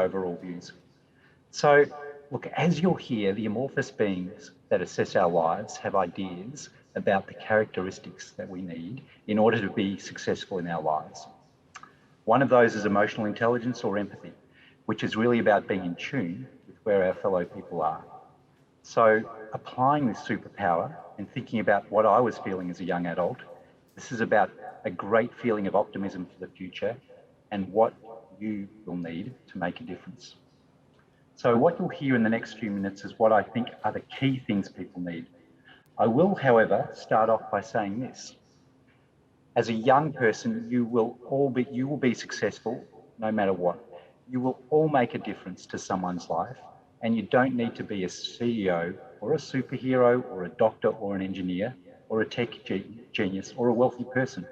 overall views. So, look, as you'll hear, the amorphous beings that assess our lives have ideas about the characteristics that we need in order to be successful in our lives. One of those is emotional intelligence or empathy, which is really about being in tune with where our fellow people are. So applying this superpower and thinking about what I was feeling as a young adult, this is about a great feeling of optimism for the future and what you will need to make a difference. So what you'll hear in the next few minutes is what I think are the key things people need. I will, however, start off by saying this. As a young person, you will be successful no matter what. You will all make a difference to someone's life, and you don't need to be a CEO or a superhero or a doctor or an engineer or a tech genius or a wealthy person.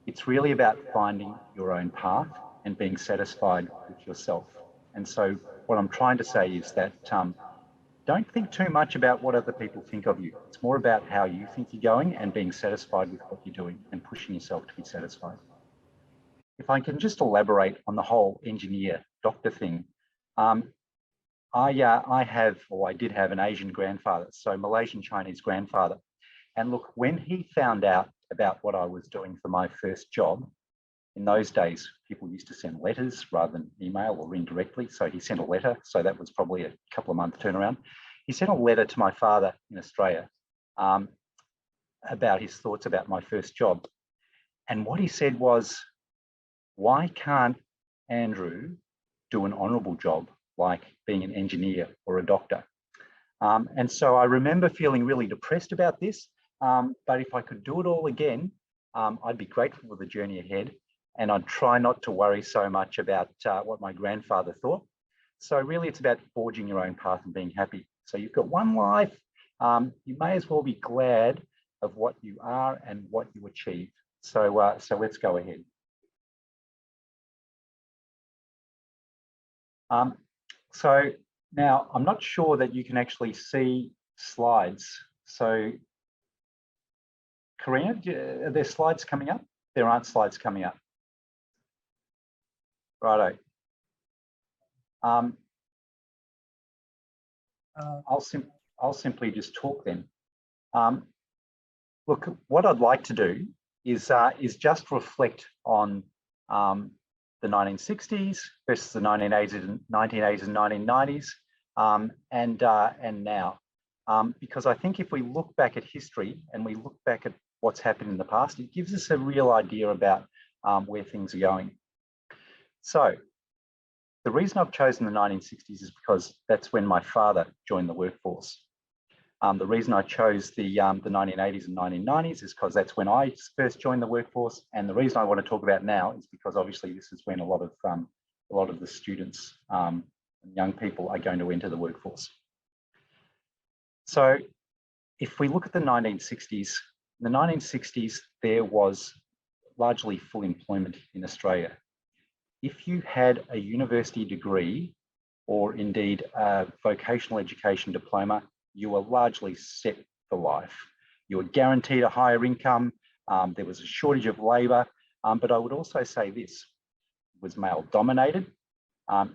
It's really about finding your own path and being satisfied with yourself. And so what I'm trying to say is that don't think too much about what other people think of you. It's more about how you think you're going and being satisfied with what you're doing and pushing yourself to be satisfied. If I can just elaborate on the whole engineer doctor thing, I did have an Asian grandfather, so Malaysian Chinese grandfather. And look, when he found out about what I was doing for my first job, in those days, people used to send letters rather than email or indirectly. So he sent a letter. So that was probably a couple of month turnaround. He sent a letter to my father in Australia about his thoughts about my first job. And what he said was, why can't Andrew do an honourable job like being an engineer or a doctor? And so I remember feeling really depressed about this. But if I could do it all again, I'd be grateful for the journey ahead. And I'd try not to worry so much about what my grandfather thought. So really it's about forging your own path and being happy. So you've got one life. You may as well be glad of what you are and what you achieve. So let's go ahead. So now I'm not sure that you can actually see slides. So Karina, are there slides coming up? There aren't slides coming up. Righto. I'll simply just talk then. Look, what I'd like to do is just reflect on the 1960s versus the 1980s and 1990s, and now, because I think if we look back at history and we look back at what's happened in the past, it gives us a real idea about where things are going. So the reason I've chosen the 1960s is because that's when my father joined the workforce. The reason I chose the 1980s and 1990s is because that's when I first joined the workforce. And the reason I want to talk about now is because obviously this is when a lot of the students and young people are going to enter the workforce. So if we look at the 1960s, in the 1960s, there was largely full employment in Australia. If you had a university degree or indeed a vocational education diploma, you were largely set for life. You were guaranteed a higher income. There was a shortage of labour, but I would also say this, it was male dominated.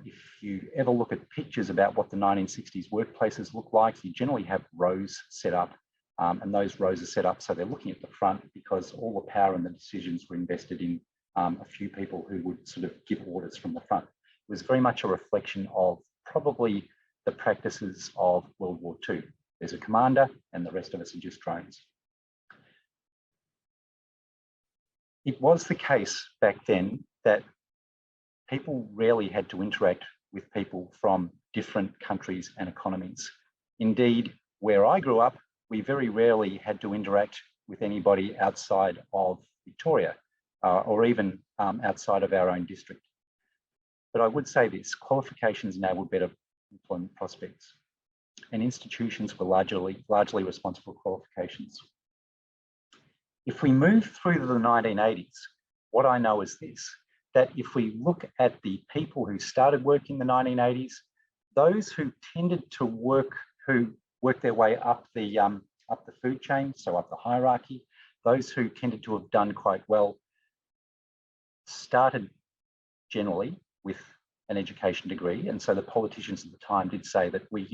If you ever look at pictures about what the 1960s workplaces look like, you generally have rows set up, and those rows are set up so they're looking at the front because all the power and the decisions were invested in a few people who would sort of give orders from the front. It was very much a reflection of probably the practices of World War II. There's a commander and the rest of us are just drones. It was the case back then that people rarely had to interact with people from different countries and economies. Indeed, where I grew up, we very rarely had to interact with anybody outside of Victoria or even outside of our own district. But I would say this, qualifications enabled better employment prospects, and institutions were largely responsible for qualifications. If we move through to the 1980s, what I know is this, that if we look at the people who started work in the 1980s, those who tended to work their way up the food chain, so up the hierarchy, those who tended to have done quite well started generally with an education degree. And so the politicians at the time did say that we,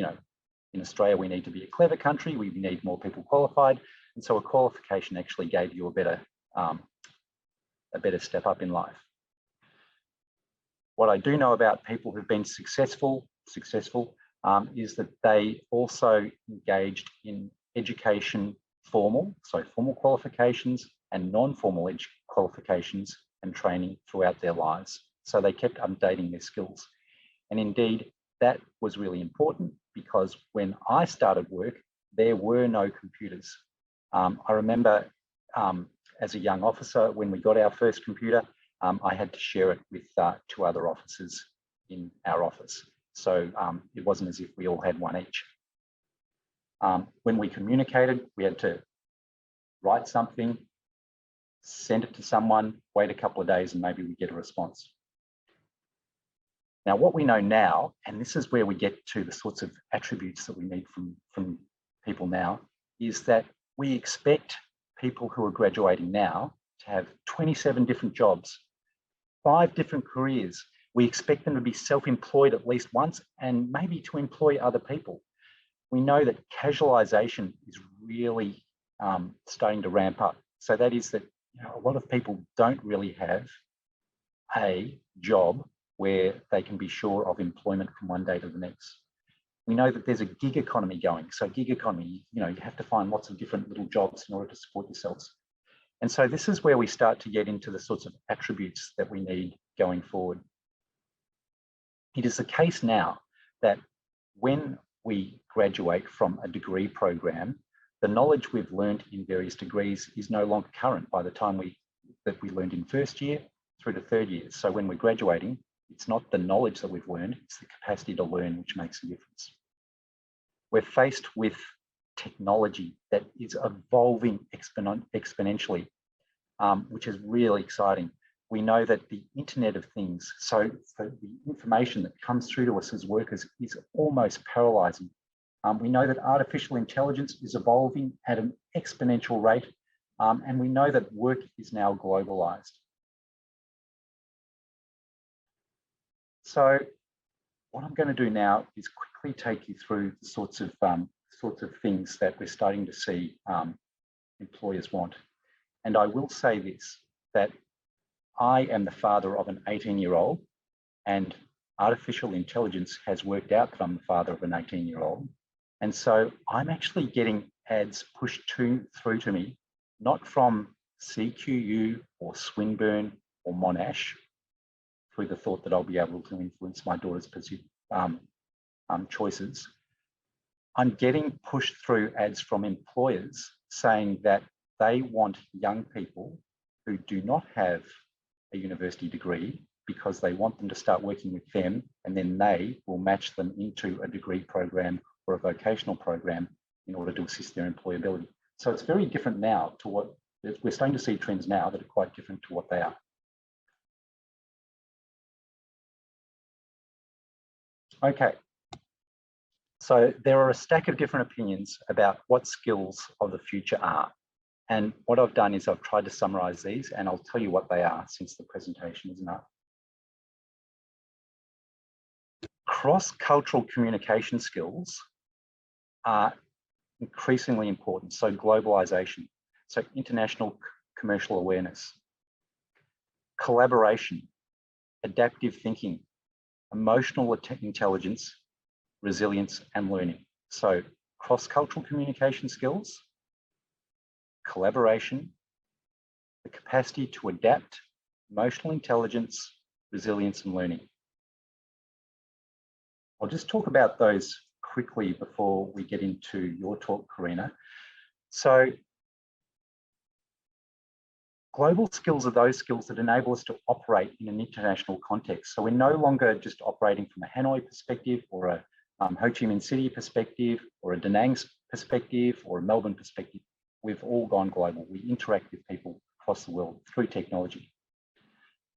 in Australia, we need to be a clever country. We need more people qualified. And so a qualification actually gave you a better step up in life. What I do know about people who've been successful is that they also engaged in education formal qualifications and non-formal qualifications and training throughout their lives. So they kept updating their skills. And indeed, that was really important because when I started work, there were no computers. I remember as a young officer, when we got our first computer, I had to share it with 2 other officers in our office. So it wasn't as if we all had one each. When we communicated, we had to write something, send it to someone, wait a couple of days, and maybe we get a response. Now, what we know now, and this is where we get to the sorts of attributes that we need from people now, is that we expect people who are graduating now to have 27 different jobs, 5 different careers. We expect them to be self-employed at least once and maybe to employ other people. We know that casualisation is really starting to ramp up. So that is that a lot of people don't really have a job where they can be sure of employment from one day to the next. We know that there's a gig economy going. So gig economy, you have to find lots of different little jobs in order to support yourselves. And so this is where we start to get into the sorts of attributes that we need going forward. It is the case now that when we graduate from a degree program, the knowledge we've learned in various degrees is no longer current by the time that we learned in first year through to third year. So when we're graduating, it's not the knowledge that we've learned, it's the capacity to learn which makes a difference. We're faced with technology that is evolving exponentially, which is really exciting. We know that the Internet of Things, so the information that comes through to us as workers is almost paralysing. We know that artificial intelligence is evolving at an exponential rate, and we know that work is now globalised. So what I'm going to do now is quickly take you through the sorts of things that we're starting to see employers want. And I will say this, that I am the father of an 18-year-old, and artificial intelligence has worked out that I'm the father of an 18-year-old. And so I'm actually getting ads pushed through to me, not from CQU or Swinburne or Monash, through the thought that I'll be able to influence my daughter's choices. I'm getting pushed through ads from employers saying that they want young people who do not have a university degree because they want them to start working with them, and then they will match them into a degree program or a vocational program in order to assist their employability. So it's very different now to what we're starting to see trends now that are quite different to what they are. Okay, so there are a stack of different opinions about what skills of the future are. And what I've done is I've tried to summarize these, and I'll tell you what they are since the presentation isn't up. Cross-cultural communication skills are increasingly important. So globalization, so international commercial awareness, collaboration, adaptive thinking, emotional intelligence, resilience, and learning. So cross-cultural communication skills, collaboration, the capacity to adapt, emotional intelligence, resilience, and learning. I'll just talk about those quickly before we get into your talk, Karina. So global skills are those skills that enable us to operate in an international context. So we're no longer just operating from a Hanoi perspective or a Ho Chi Minh City perspective or a Da Nang perspective or a Melbourne perspective. We've all gone global. We interact with people across the world through technology.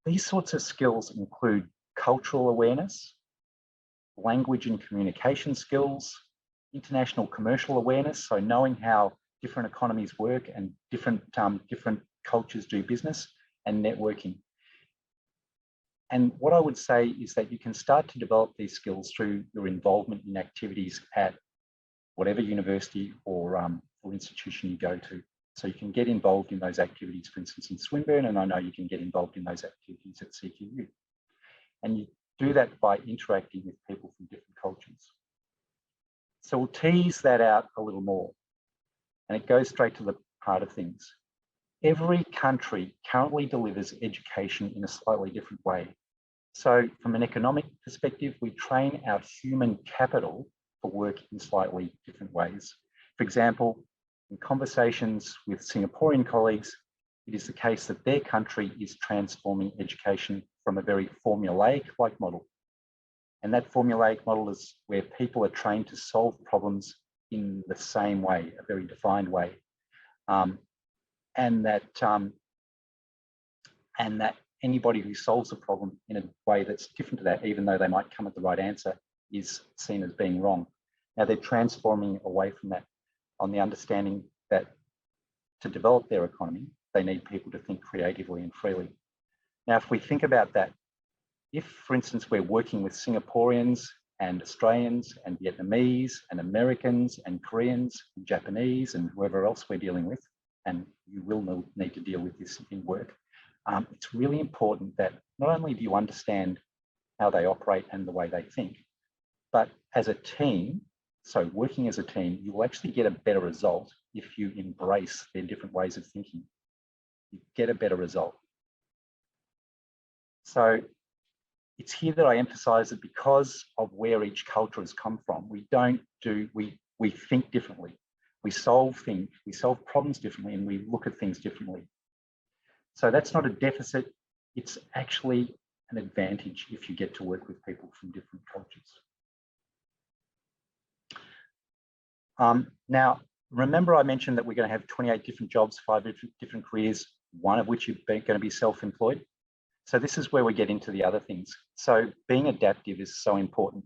These sorts of skills include cultural awareness, language and communication skills, international commercial awareness, so knowing how different economies work and different cultures do business, and networking. And what I would say is that you can start to develop these skills through your involvement in activities at whatever university or institution you go to. So you can get involved in those activities, for instance, in Swinburne, and I know you can get involved in those activities at CQU. And you do that by interacting with people from different cultures. So we'll tease that out a little more, and it goes straight to the heart of things. Every country currently delivers education in a slightly different way. So from an economic perspective, we train our human capital for work in slightly different ways. For example, in conversations with Singaporean colleagues, it is the case that their country is transforming education from a very formulaic-like model. And that formulaic model is where people are trained to solve problems in the same way, a very defined way. And that anybody who solves a problem in a way that's different to that, even though they might come at the right answer, is seen as being wrong. Now they're transforming away from that on the understanding that to develop their economy, they need people to think creatively and freely. Now, if we think about that, if, for instance, we're working with Singaporeans and Australians and Vietnamese and Americans and Koreans and Japanese and whoever else we're dealing with, and you will need to deal with this in work, it's really important that not only do you understand how they operate and the way they think, but as a team, so working as a team, you will actually get a better result if you embrace their different ways of thinking. You get a better result. So it's here that I emphasize that because of where each culture has come from, we think differently. We solve problems differently, and we look at things differently. So that's not a deficit, it's actually an advantage if you get to work with people from different cultures. Now, remember I mentioned that we're going to have 28 different jobs, 5 different careers, one of which you're going to be self-employed. So this is where we get into the other things. So being adaptive is so important.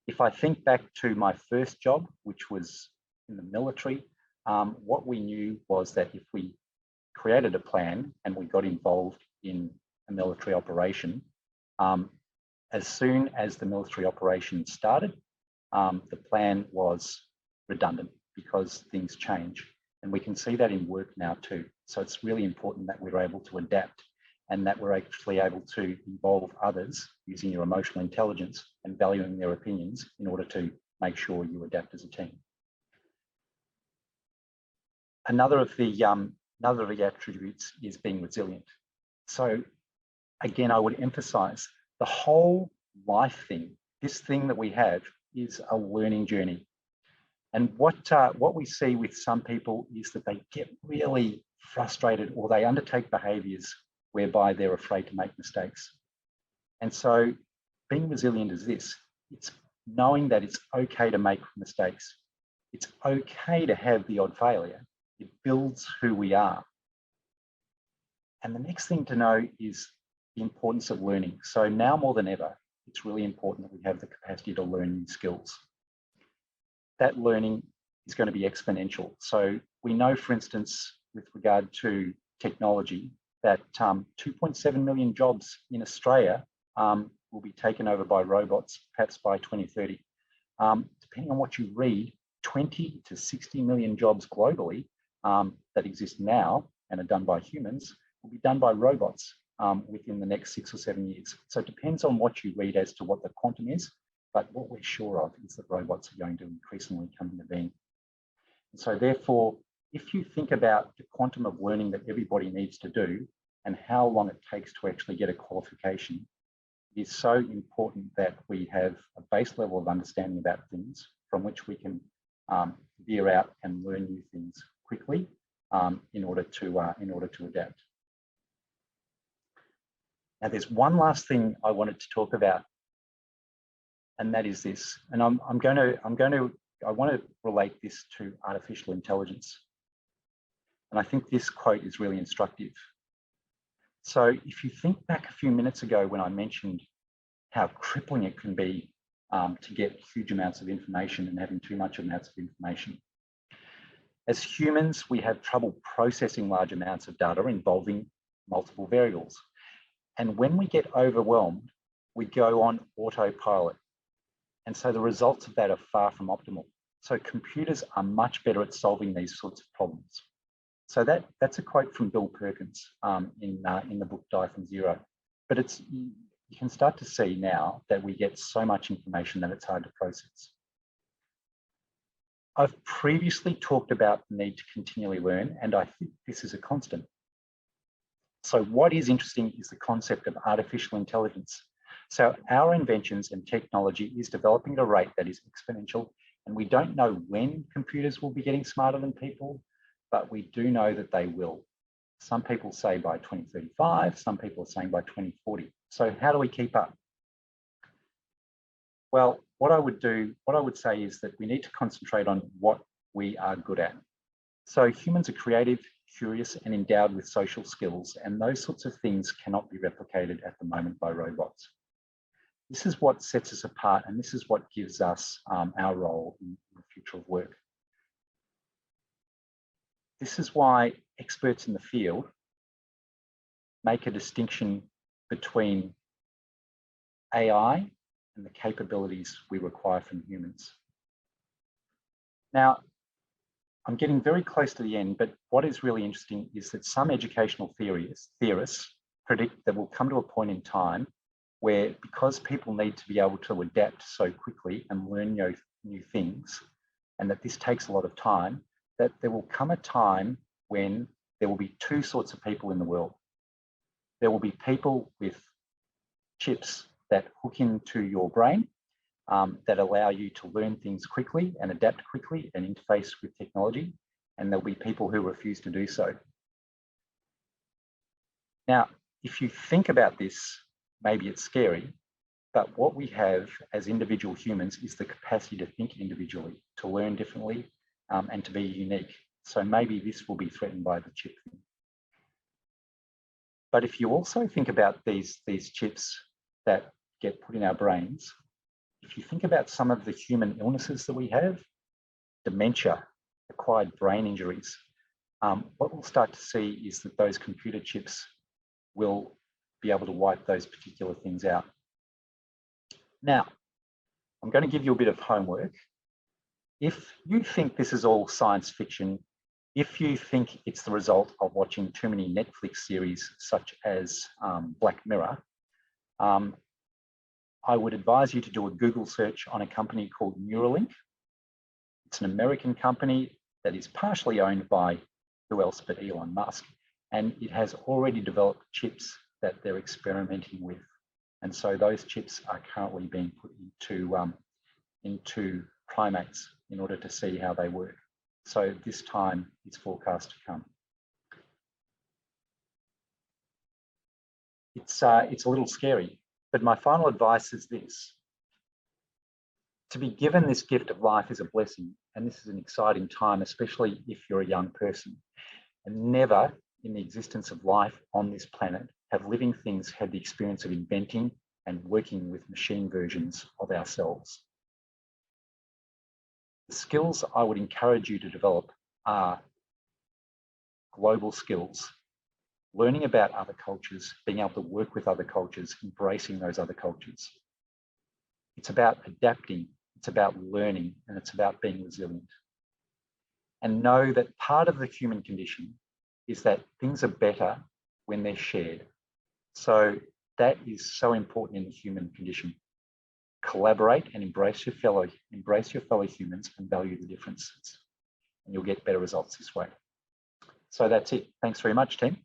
If I think back to my first job, which was in the military, what we knew was that if we created a plan and we got involved in a military operation, as soon as the military operation started, the plan was redundant because things change. And we can see that in work now too. So it's really important that we're able to adapt and that we're actually able to involve others using your emotional intelligence and valuing their opinions in order to make sure you adapt as a team. Another of the attributes is being resilient. So again, I would emphasize the whole life thing, this thing that we have is a learning journey. And what we see with some people is that they get really frustrated or they undertake behaviors whereby they're afraid to make mistakes. And so being resilient is this, it's knowing that it's okay to make mistakes. It's okay to have the odd failure. It builds who we are. And the next thing to know is the importance of learning. So now more than ever, it's really important that we have the capacity to learn new skills. That learning is going to be exponential. So we know, for instance, with regard to technology, that 2.7 million jobs in Australia will be taken over by robots, perhaps by 2030. Depending on what you read, 20 to 60 million jobs globally that exist now and are done by humans will be done by robots within the next 6 or 7 years. So it depends on what you read as to what the quantum is, but what we're sure of is that robots are going to increasingly come into being. And so therefore, if you think about the quantum of learning that everybody needs to do and how long it takes to actually get a qualification, it is so important that we have a base level of understanding about things from which we can veer out and learn new things quickly in order to adapt. Now, there's one last thing I wanted to talk about, and that is this. And I want to relate this to artificial intelligence. And I think this quote is really instructive. So if you think back a few minutes ago when I mentioned how crippling it can be to get huge amounts of information and having too much amounts of information. As humans, we have trouble processing large amounts of data involving multiple variables. And when we get overwhelmed, we go on autopilot. And so the results of that are far from optimal. So computers are much better at solving these sorts of problems. So that's a quote from Bill Perkins in the book Die from Zero. But you can start to see now that we get so much information that it's hard to process. I've previously talked about the need to continually learn, and I think this is a constant. So what is interesting is the concept of artificial intelligence. So our inventions and technology is developing at a rate that is exponential, and we don't know when computers will be getting smarter than people, but we do know that they will. Some people say by 2035, some people are saying by 2040. So how do we keep up? Well, what I would say is that we need to concentrate on what we are good at. So humans are creative, curious, and endowed with social skills, and those sorts of things cannot be replicated at the moment by robots. This is what sets us apart, and this is what gives us our role in the future of work. This is why experts in the field make a distinction between AI and the capabilities we require from humans. Now, I'm getting very close to the end, but what is really interesting is that some educational theorists predict that we'll come to a point in time where, because people need to be able to adapt so quickly and learn new things, and that this takes a lot of time, that there will come a time when there will be two sorts of people in the world. There will be people with chips that hook into your brain, that allow you to learn things quickly and adapt quickly and interface with technology, and there'll be people who refuse to do so. Now, if you think about this, maybe it's scary, but what we have as individual humans is the capacity to think individually, to learn differently, and to be unique. So maybe this will be threatened by the chip thing. But if you also think about these chips that get put in our brains, if you think about some of the human illnesses that we have, dementia, acquired brain injuries, what we'll start to see is that those computer chips will be able to wipe those particular things out. Now, I'm going to give you a bit of homework. If you think this is all science fiction, if you think it's the result of watching too many Netflix series such as Black Mirror, I would advise you to do a Google search on a company called Neuralink. It's an American company that is partially owned by who else but Elon Musk, and it has already developed chips that they're experimenting with. And so those chips are currently being put into primates in order to see how they work. So this time it's forecast to come. It's a little scary, but my final advice is this. To be given this gift of life is a blessing, and this is an exciting time, especially if you're a young person. And never in the existence of life on this planet have living things had the experience of inventing and working with machine versions of ourselves. The skills I would encourage you to develop are global skills, learning about other cultures, being able to work with other cultures, embracing those other cultures. It's about adapting, it's about learning, and it's about being resilient. And know that part of the human condition is that things are better when they're shared. So that is so important in the human condition. Collaborate and embrace your fellow humans and value the differences, and you'll get better results this way. So that's it. Thanks very much, team.